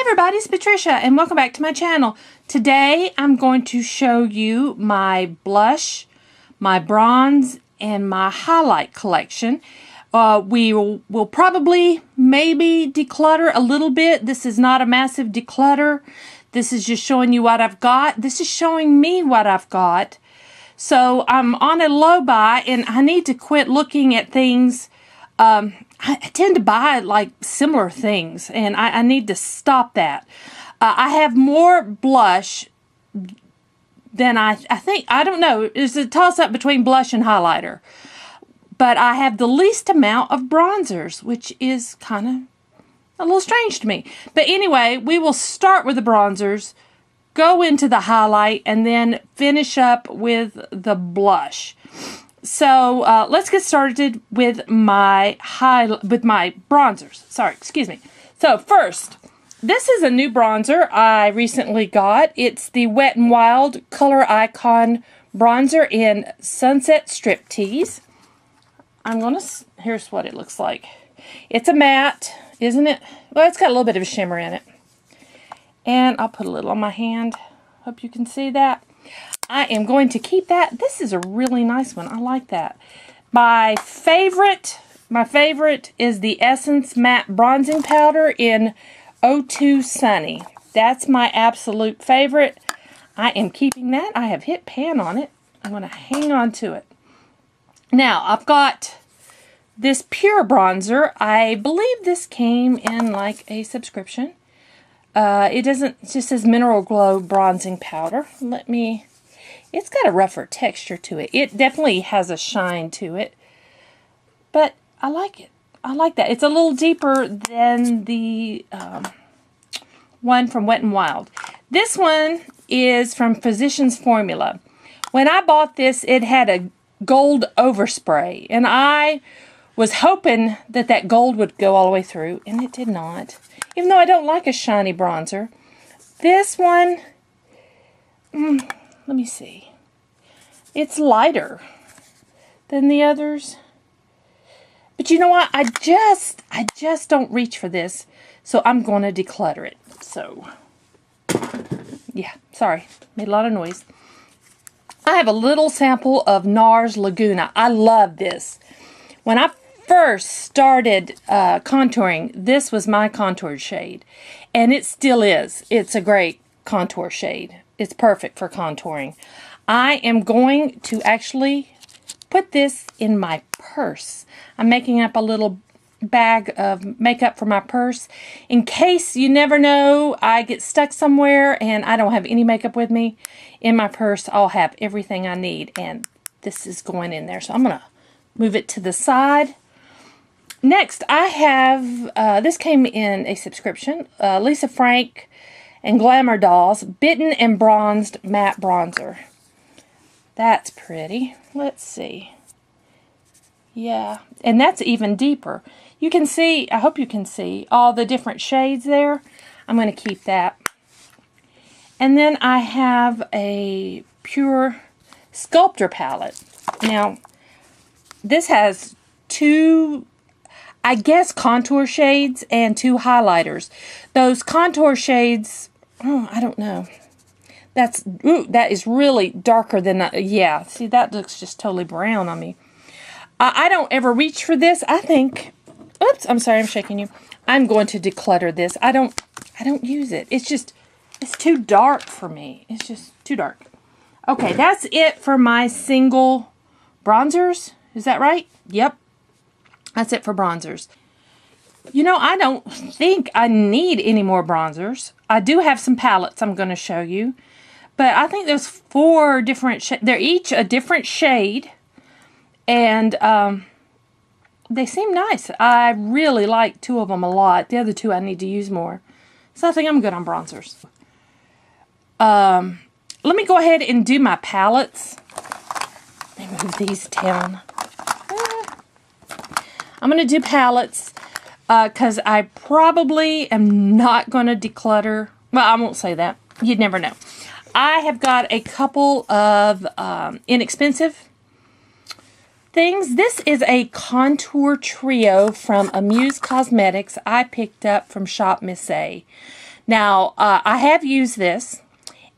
everybody, it's Patricia and welcome back to my channel. Today I'm going to show you my blush, my bronze, and my highlight collection. We'll probably maybe declutter a little bit. This is not a massive declutter. This is just showing you what I've got. This is showing me what I've got. So I'm on a low buy and I need to quit looking at things. I tend to buy like similar things and I need to stop that. I have more blush than I think. I don't know. It's a toss-up between blush and highlighter. But I have the least amount of bronzers, which is kind of a little strange to me. But anyway, we will start with the bronzers, go into the highlight, and then finish up with the blush. So let's get started with my bronzers. Sorry, excuse me. So first, this is a new bronzer I recently got. It's the Wet n Wild Color Icon bronzer in Sunset Striptease. Here's what it looks like. It's a matte, isn't it? Well, it's got a little bit of a shimmer in it. And I'll put a little on my hand. Hope you can see that. I am going to keep that. This is a really nice one. I like that. My favorite is the Essence Matte Bronzing Powder in 02 Sunny. That's my absolute favorite. I am keeping that. I have hit pan on it. I'm going to hang on to it. Now, I've got this Pure bronzer. I believe this came in like a subscription. It just says Mineral Glow Bronzing Powder. It's got a rougher texture to it. It definitely has a shine to it. But I like it. I like that. It's a little deeper than the one from Wet n Wild. This one is from Physicians Formula. When I bought this, it had a gold overspray. And I was hoping that that gold would go all the way through. And it did not. Even though I don't like a shiny bronzer. This one, let me see. It's lighter than the others. But you know what? I just don't reach for this. So I'm going to declutter it. So, yeah. Sorry. Made a lot of noise. I have a little sample of NARS Laguna. I love this. When I first started contouring, this was my contour shade. And it still is. It's a great contour shade. It's perfect for contouring. I am going to actually put this in my purse. I'm making up a little bag of makeup for my purse. In case, you never know, I get stuck somewhere and I don't have any makeup with me. In my purse, I'll have everything I need. And this is going in there. So I'm going to move it to the side. Next, I have, this came in a subscription. Lisa Frank and Glamour Dolls Bitten and Bronzed Matte Bronzer. That's pretty. Let's see. Yeah, and that's even deeper. You can see, I hope you can see all the different shades there. I'm going to keep that. And then I have a Pure Sculptor palette. Now, this has two, I guess, contour shades and two highlighters. Those contour shades, I don't know. That is really darker than, yeah. See, that looks just totally brown on me. I don't ever reach for this. I think, oops, I'm sorry, I'm shaking you. I'm going to declutter this. I don't use it. It's too dark for me. It's just too dark. Okay, that's it for my single bronzers. Is that right? Yep. That's it for bronzers. You know, I don't think I need any more bronzers. I do have some palettes I'm going to show you. But I think there's 4 different shades. They're each a different shade. And they seem nice. I really like 2 of them a lot. The other 2 I need to use more. So I think I'm good on bronzers. Let me go ahead and do my palettes. Let me move these down. I'm going to do palettes because I probably am not going to declutter. Well, I won't say that. You'd never know. I have got a couple of inexpensive things. This is a contour trio from Amuse Cosmetics I picked up from Shop Miss A. Now, I have used this,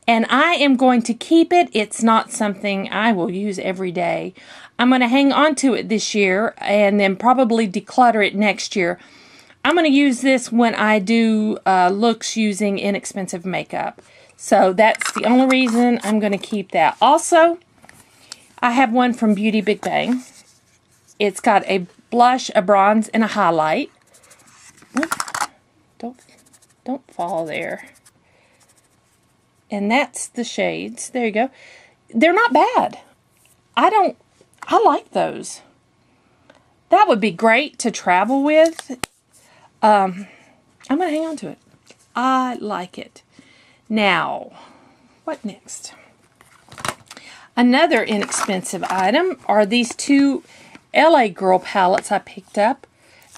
and I am going to keep it. It's not something I will use every day. I'm going to hang on to it this year and then probably declutter it next year. I'm going to use this when I do looks using inexpensive makeup. So that's the only reason I'm going to keep that. Also, I have one from Beauty Big Bang. It's got a blush, a bronze, and a highlight. Don't fall there. And that's the shades. There you go. They're not bad. I like those. That would be great to travel with. I'm going to hang on to it. I like it. Now, what next? Another inexpensive item are these two LA Girl palettes I picked up.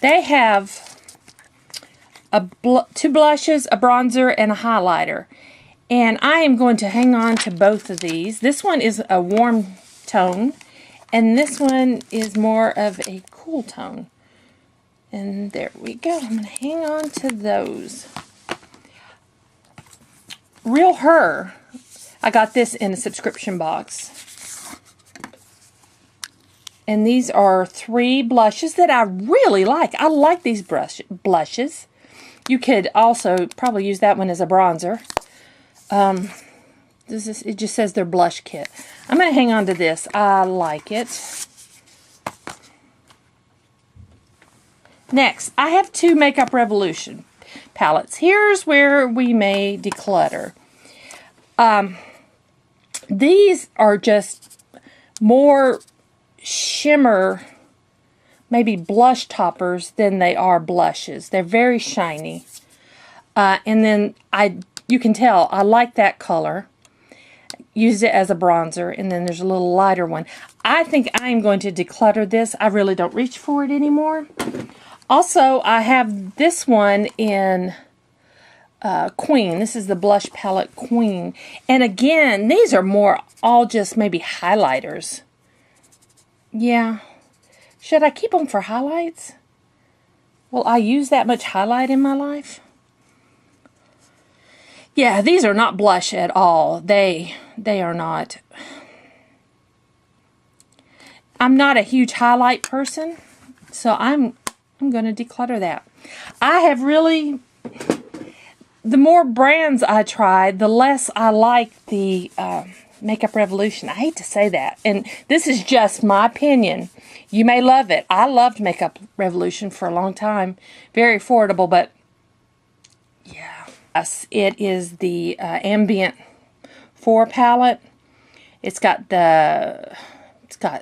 They have two blushes, a bronzer, and a highlighter. And I am going to hang on to both of these. This one is a warm tone, and this one is more of a cool tone. And there we go. I'm going to hang on to those. Real Her. I got this in a subscription box. And these are 3 blushes that I really like. I like these blushes. You could also probably use that one as a bronzer. It just says their blush kit. I'm going to hang on to this. I like it. Next, I have 2 Makeup Revolution palettes. Here's where we may declutter. These are just more shimmer, maybe blush toppers than they are blushes. They're very shiny. And then you can tell I like that color. Use it as a bronzer, and then there's a little lighter one. I think I'm going to declutter this. I really don't reach for it anymore. Also, I have this one in Queen. This is the blush palette Queen. And again, these are more all just maybe highlighters. Yeah. Should I keep them for highlights? Will I use that much highlight in my life? Yeah, these are not blush at all. They are not. I'm not a huge highlight person, so I'm going to declutter that. I have really, the more brands I tried, the less I like the Makeup Revolution. I hate to say that, and this is just my opinion. You may love it. I loved Makeup Revolution for a long time. Very affordable, but yeah. Yes, it is the Ambient 4 palette. It's got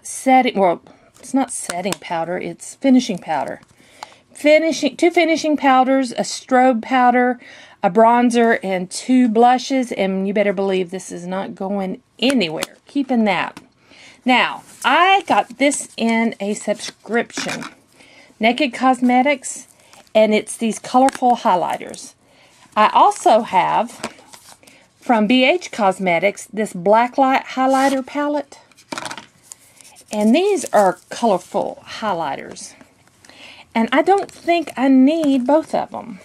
setting, well, it's not setting powder, it's finishing powder. Two finishing powders, a strobe powder, a bronzer, and 2 blushes, and you better believe this is not going anywhere. Keeping that. Now, I got this in a subscription. Naked Cosmetics, and it's these colorful highlighters. I also have, from BH Cosmetics, this Blacklight highlighter palette. And these are colorful highlighters. And I don't think I need both of them.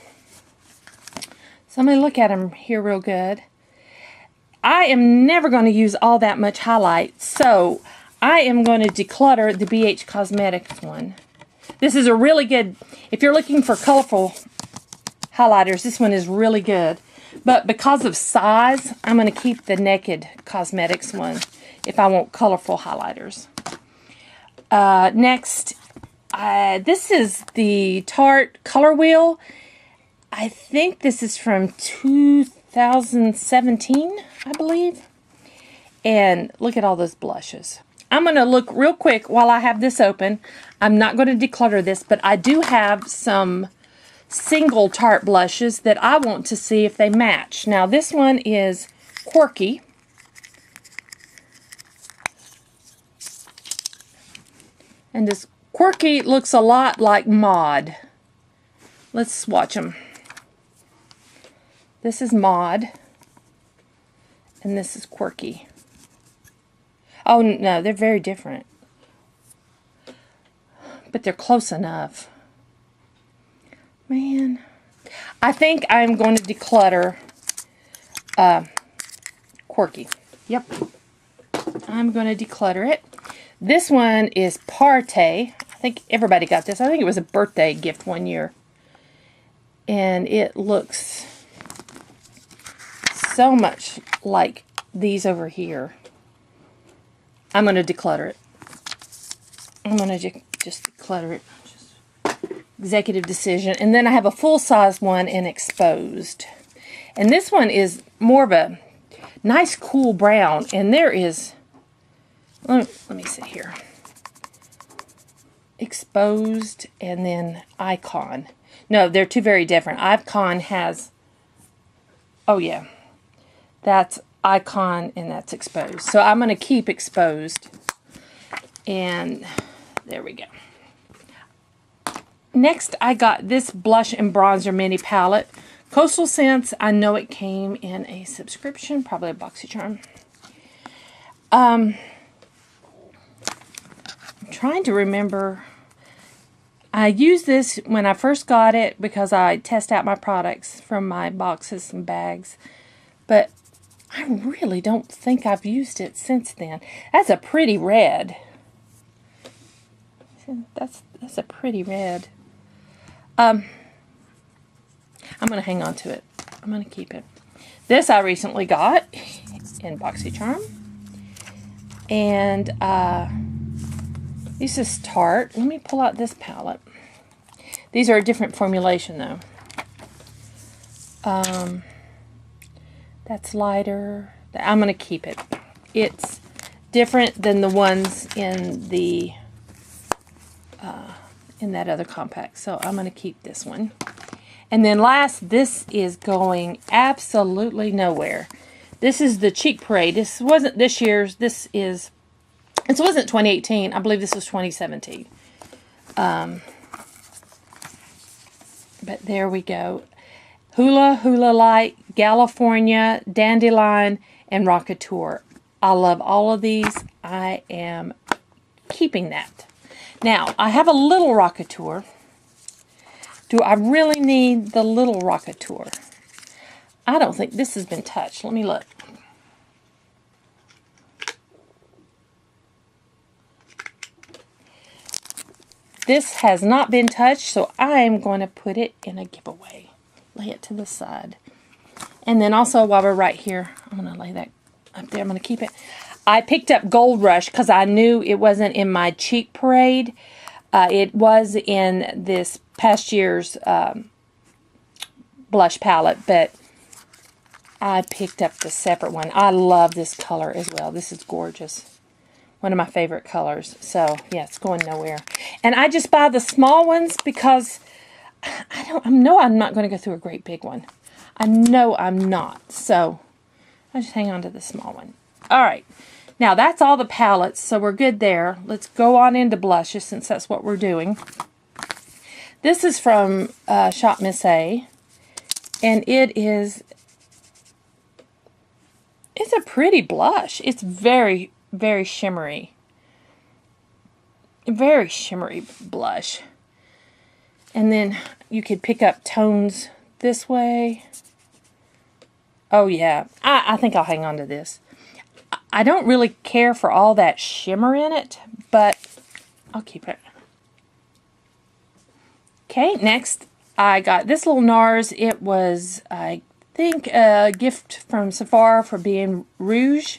So let me look at them here real good. I am never going to use all that much highlight, so I am going to declutter the BH Cosmetics one. This is a really good, if you're looking for colorful highlighters, this one is really good. But because of size, I'm going to keep the Naked Cosmetics one if I want colorful highlighters. Next, this is the Tarte Color Wheel. I think this is from 2017, I believe. And look at all those blushes. I'm going to look real quick while I have this open. I'm not going to declutter this, but I do have some single Tarte blushes that I want to see if they match. Now, this one is Quirky. And this Quirky looks a lot like Mod. Let's swatch them. This is Mod. And this is Quirky. Oh, no, they're very different. But they're close enough. Man. I think I'm going to declutter Quirky. Yep. I'm going to declutter it. This one is Partay. I think everybody got this. I think it was a birthday gift one year. And it looks so much like these over here. I'm going to declutter it. I'm going to just declutter it. Just executive decision. And then I have a full-size one in exposed. And this one is more of a nice cool brown. And there is, let me see here. Exposed and then Icon. No, they're two very different. Icon has, oh yeah, that's Icon and that's exposed. So I'm going to keep exposed. And there we go. Next, I got this blush and bronzer mini palette. Coastal Scents, I know it came in a subscription, probably a BoxyCharm. I'm trying to remember. I used this when I first got it because I test out my products from my boxes and bags. But I really don't think I've used it since then. That's a pretty red. That's a pretty red. I'm going to hang on to it. I'm going to keep it. This I recently got in BoxyCharm. And this is Tarte. Let me pull out this palette. These are a different formulation though. That's lighter. I'm going to keep it. It's different than the ones in the in that other compact. So I'm going to keep this one. And then last, this is going absolutely nowhere. This is the Cheek Parade. This wasn't this year's. This wasn't 2018. I believe this was 2017. But there we go. Hula Light, California, Dandelion, and Rockateur. I love all of these. I am keeping that. Now, I have a little Rockateur. Do I really need the little Rockateur? I don't think this has been touched. Let me look. This has not been touched, so I am going to put it in a giveaway. Lay it to the side. And then also, while we're right here, I'm going to lay that up there. I'm going to keep it. I picked up Gold Rush because I knew it wasn't in my Cheek Parade. It was in this past year's blush palette, but I picked up the separate one. I love this color as well. This is gorgeous. One of my favorite colors. So, yeah, it's going nowhere. And I just buy the small ones because I know I'm not going to go through a great big one. I know I'm not. So, I just hang on to the small one. All right. Now, that's all the palettes, so we're good there. Let's go on into blushes since that's what we're doing. This is from Shop Miss A. And it's a pretty blush. It's very, very shimmery. Very shimmery blush. And then you could pick up tones this way. Oh, yeah. I think I'll hang on to this. I don't really care for all that shimmer in it, but I'll keep it. Okay, next I got this little NARS. It was, I think, a gift from Sephora for being rouge.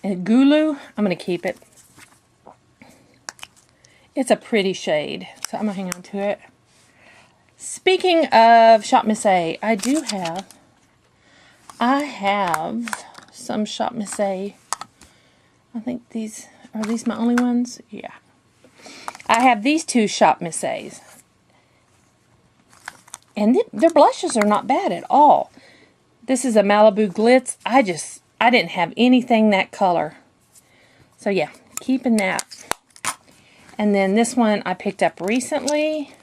And Gulu, I'm going to keep it. It's a pretty shade, so I'm going to hang on to it. Speaking of Shop Miss A, I have some Shop Miss A. I think are these my only ones? Yeah. I have these two Shop Miss A's. And their blushes are not bad at all. This is a Malibu Glitz. I didn't have anything that color. So yeah, keeping that. And then this one I picked up recently.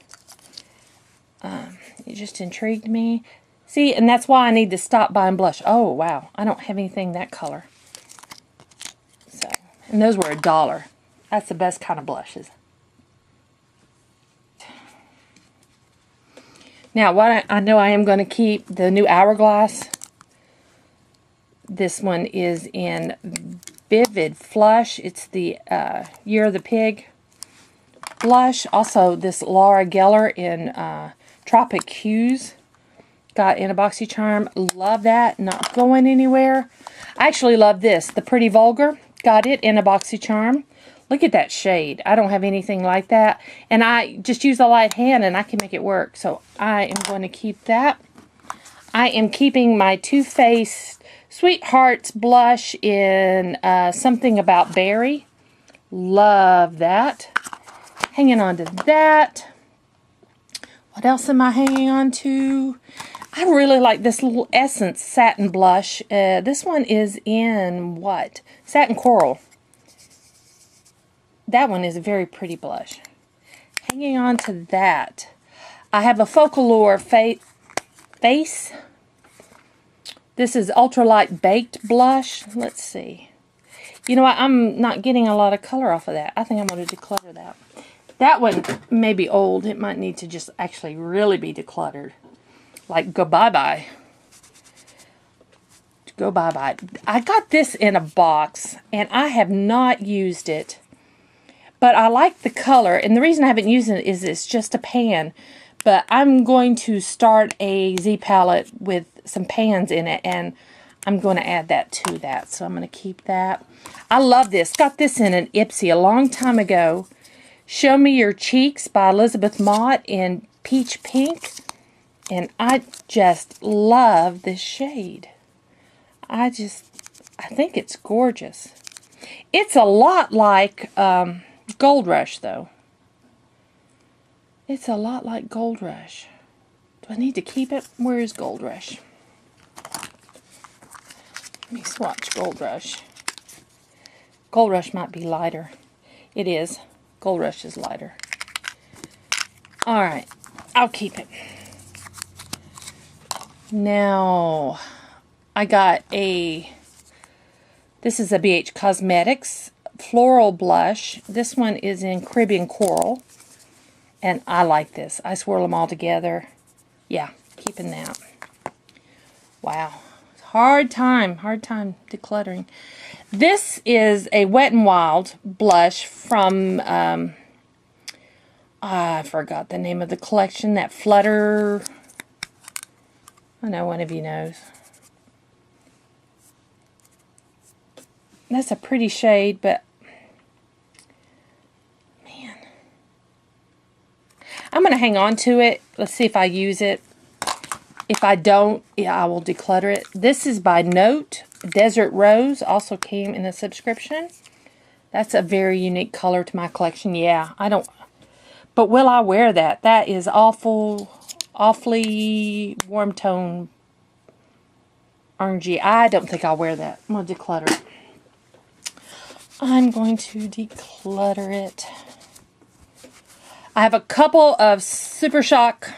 It just intrigued me. See, and that's why I need to stop buying blush. Oh, wow. I don't have anything that color. So, and those were $1. That's the best kind of blushes. Now, what I know I am going to keep the new Hourglass. This one is in Vivid Flush. It's the Year of the Pig blush. Also, this Laura Geller in Tropic Hues. Got in a BoxyCharm. Love that. Not going anywhere. I actually love this. The Pretty Vulgar. Got it in a BoxyCharm. Look at that shade. I don't have anything like that. And I just use a light hand and I can make it work. So I am going to keep that. I am keeping my Too Faced Sweethearts blush in Something About Berry. Love that. Hanging on to that. What else am I hanging on to? I really like this little Essence Satin Blush. This one is in what? Satin Coral. That one is a very pretty blush. Hanging on to that. I have a Focallure Face. This is Ultralight Baked Blush. Let's see. You know what? I'm not getting a lot of color off of that. I think I'm going to declutter that. That one may be old. It might need to just actually really be decluttered. Like, go bye-bye. Go bye-bye. I got this in a box, and I have not used it. But I like the color, and the reason I haven't used it is it's just a pan. But I'm going to start a Z palette with some pans in it, and I'm going to add that to that. So I'm going to keep that. I love this. Got this in an Ipsy a long time ago. Show Me Your Cheeks by Elizabeth Mott in Peach Pink. And I just love this shade. I think it's gorgeous. It's a lot like Gold Rush, though. It's a lot like Gold Rush. Do I need to keep it? Where is Gold Rush? Let me swatch Gold Rush. Gold Rush might be lighter. It is. Gold Rush is lighter. Alright. I'll keep it. Now, I got this is a BH Cosmetics Floral Blush. This one is in Caribbean Coral. And I like this. I swirl them all together. Yeah, keeping that. Wow. Hard time decluttering. This is a Wet n Wild blush from, I forgot the name of the collection. That Flutter... I know one of you knows. That's a pretty shade, but man. I'm going to hang on to it. Let's see if I use it. If I don't, yeah, I will declutter it. This is by Note. Desert Rose also came in a subscription. That's a very unique color to my collection. Yeah, I don't. But will I wear that? That is awfully warm tone orangey. I don't think I'll wear that. I'm going to declutter it. I'm going to declutter it. I have a couple of Super Shock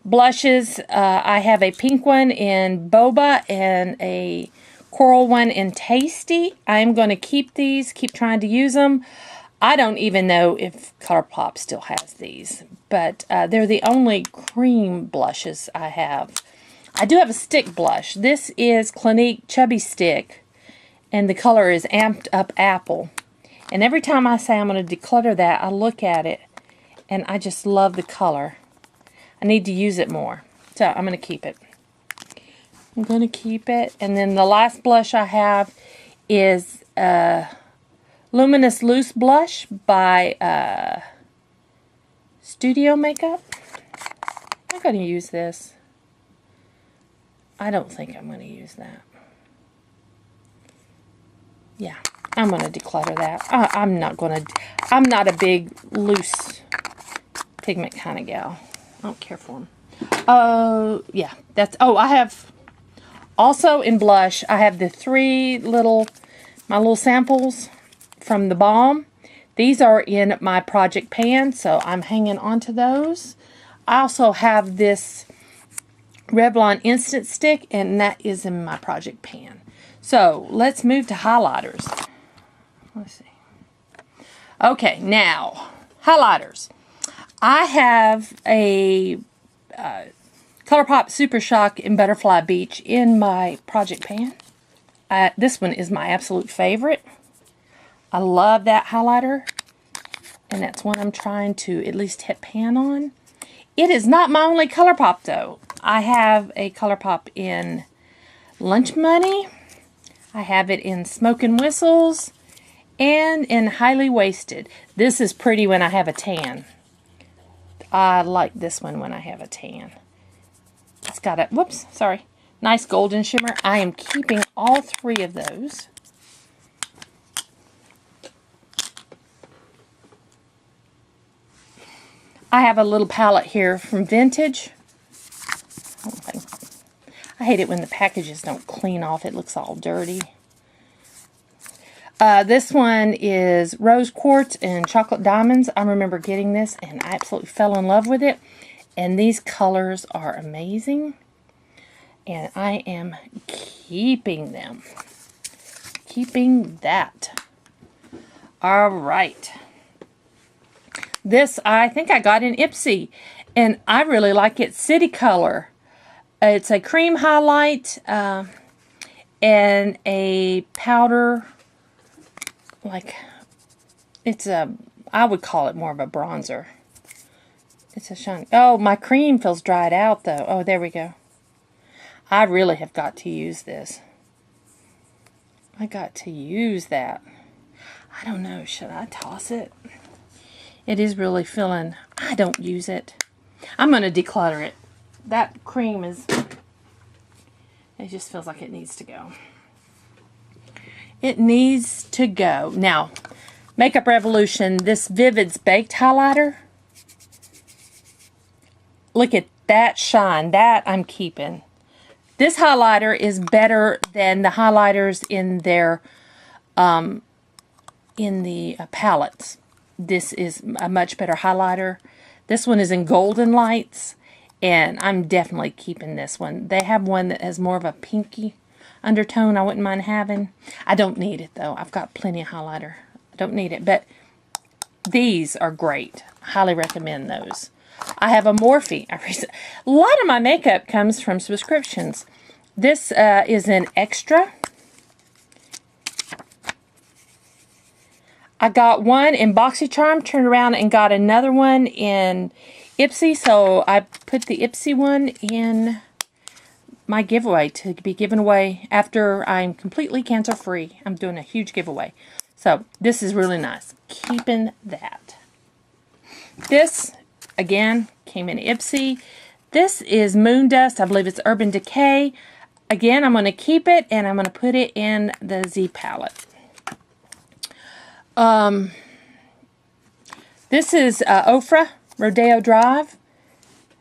blushes. I have a pink one in Boba and a coral one in Tasty. I'm going to keep these, keep trying to use them. I don't even know if ColourPop still has these, but they're the only cream blushes I have. I do have a stick blush. This is Clinique Chubby Stick, and the color is Amped Up Apple. And every time I say I'm going to declutter that, I look at it, and I just love the color. I need to use it more, so I'm going to keep it. I'm going to keep it. And then the last blush I have is Luminous Loose Blush by Studio Makeup. I'm going to use this. I don't think I'm going to use that. Yeah, I'm going to declutter that. I'm not a big loose pigment kind of gal. I don't care for them. Oh, yeah. I have also in blush, I have the my little samples from the Balm. These are in my project pan, so I'm hanging on to those. I also have this Revlon Instant Stick, and that is in my project pan. So, let's move to highlighters. Let's see. Okay, now, highlighters. I have a ColourPop Super Shock in Butterfly Beach in my project pan. This one is my absolute favorite. I love that highlighter, and that's one I'm trying to at least hit pan on. It is not my only ColourPop though. I have a ColourPop in Lunch Money. I have it in Smoke and Whistles and in Highly Wasted. This is pretty when I have a tan. I like this one when I have a tan. It's got a, whoops, sorry, nice golden shimmer. I am keeping all three of those. I have a little palette here from Vintage. I hate it when the packages don't clean off. It looks all dirty. This one is Rose Quartz and Chocolate Diamonds. I remember getting this and I absolutely fell in love with it. And these colors are amazing. And I am keeping them. Keeping that. All right. This I think I got in Ipsy. And I really like it. City Color. It's a cream highlight and a powder. Like, it's a, I would call it more of a bronzer. It's a shiny. Oh, my cream feels dried out though. Oh, there we go. I really have got to use this. I got to use that. I don't know. Should I toss it? It is really feeling, I don't use it. I'm going to declutter it. That cream is, it just feels like it needs to go. It needs to go. Now, Makeup Revolution, this Vivid's Baked Highlighter. Look at that shine. That I'm keeping. This highlighter is better than the highlighters in their, palettes. This is a much better highlighter. This one is in Golden Lights, and I'm definitely keeping this one. They have one that has more of a pinky undertone I wouldn't mind having. I don't need it though. I've got plenty of highlighter. I don't need it, but these are great. Highly recommend those. I have a Morphe. A lot of my makeup comes from subscriptions. This is an Extra. I got one in BoxyCharm, turned around and got another one in Ipsy, so I put the Ipsy one in my giveaway to be given away after I'm completely cancer free. I'm doing a huge giveaway. So this is really nice. Keeping that. This, again, came in Ipsy. This is Moon Dust. I believe it's Urban Decay. Again, I'm going to keep it and I'm going to put it in the Z palette. This is Ofra Rodeo Drive.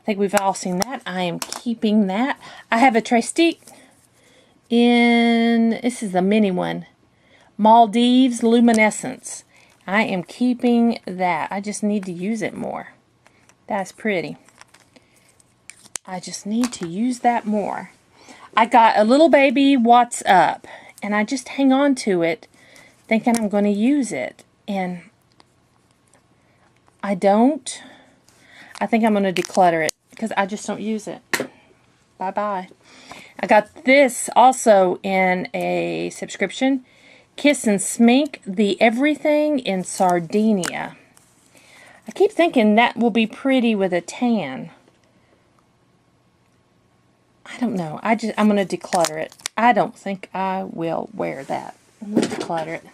I think we've all seen that. I am keeping that. I have a Trestique in, this is the mini one, Maldives Luminescence. I am keeping that. I just need to use it more. That's pretty. I just need to use that more. I got a little baby What's Up, and I just hang on to it thinking I'm going to use it, and I don't. I think I'm going to declutter it because I just don't use it. Bye-bye. I got this also in a subscription. Kiss and Smink, the Everything in Sardinia. I keep thinking that will be pretty with a tan. I don't know. I'm going to declutter it. I don't think I will wear that. I'm going to declutter it.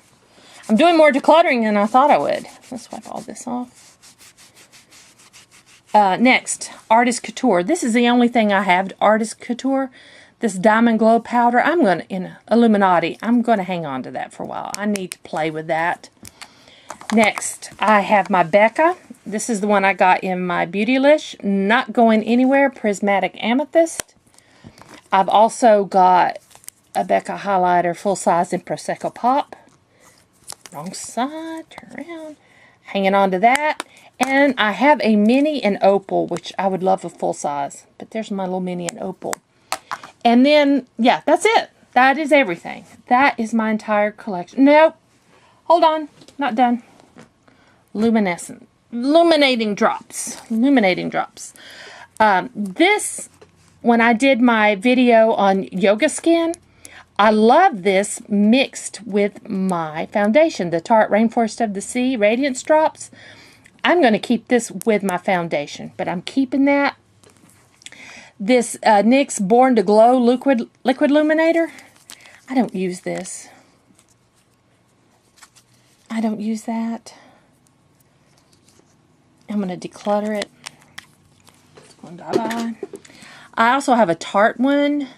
I'm doing more decluttering than I thought I would. Let's wipe all this off. Next, Artist Couture. This is the only thing I have, Artist Couture. This Diamond Glow powder. I'm going to, in Illuminati, I'm going to hang on to that for a while. I need to play with that. Next, I have my Becca. This is the one I got in my Beautylish. Not going anywhere, Prismatic Amethyst. I've also got a Becca highlighter, full size in Prosecco Pop. Wrong side, turn around. Hanging on to that. And I have a mini in Opal, which I would love a full size. But there's my little mini in Opal. And then, yeah, that's it. That is everything. That is my entire collection. Nope. Hold on. Not done. Luminescent. Illuminating drops. Illuminating drops. This, when I did my video on yoga skin, I love this mixed with my foundation, the Tarte Rainforest of the Sea Radiance Drops. I'm going to keep this with my foundation, but I'm keeping that. This NYX Born to Glow Liquid Illuminator. I don't use this. I don't use that. I'm going to declutter it. It's going to die. I also have a Tarte one.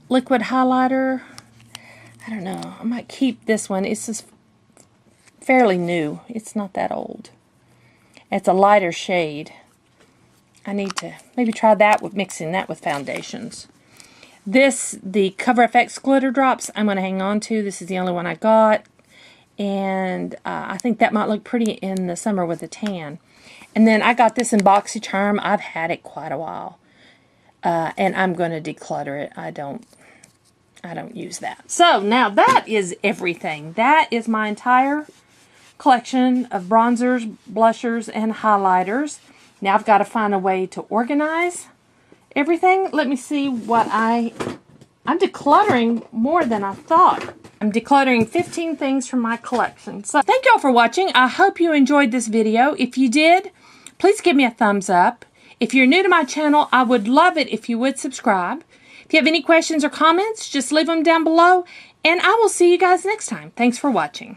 Liquid highlighter. I don't know. I might keep this one. It's just fairly new. It's not that old. It's a lighter shade. I need to maybe try that with mixing that with foundations. This, the Cover FX glitter drops, I'm going to hang on to. This is the only one I got. And I think that might look pretty in the summer with a tan. And then I got this in BoxyCharm. I've had it quite a while. And I'm going to declutter it. I don't use that. So now that is everything. That is my entire collection of bronzers, blushers, and highlighters. Now I've got to find a way to organize everything. Let me see what I'm decluttering more than I thought. I'm decluttering 15 things from my collection. So thank you all for watching. I hope you enjoyed this video. If you did, please give me a thumbs up. If you're new to my channel, I would love it if you would subscribe. If you have any questions or comments, just leave them down below, and I will see you guys next time. Thanks for watching.